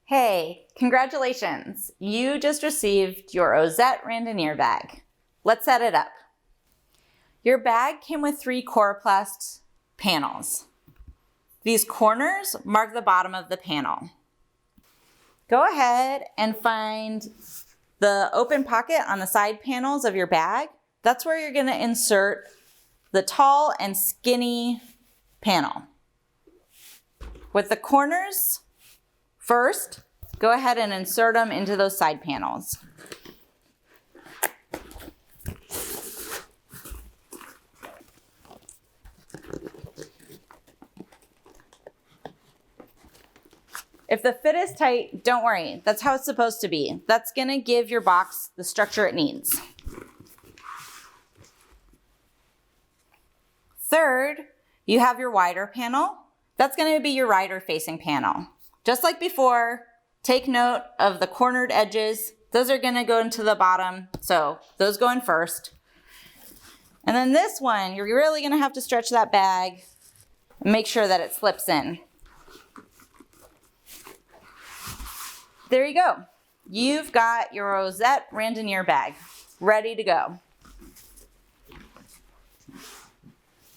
Hey, congratulations! You just received your Ozette Randonneur bag. Let's set it up. Your bag came with 3 coroplast panels. These corners mark the bottom of the panel. Go ahead and find the open pocket on the side panels of your bag. That's where you're going to insert the tall and skinny panel. With the corners, first, go ahead and insert them into those side panels. If the fit is tight, don't worry. That's how it's supposed to be. That's going to give your box the structure it needs. Third, you have your wider panel. That's going to be your rider facing panel. Just like before, take note of the cornered edges. Those are going to go into the bottom, so those go in first. And then this one, you're really going to have to stretch that bag and make sure that it slips in. There you go. You've got your Ozette Randonneur bag ready to go.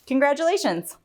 Congratulations.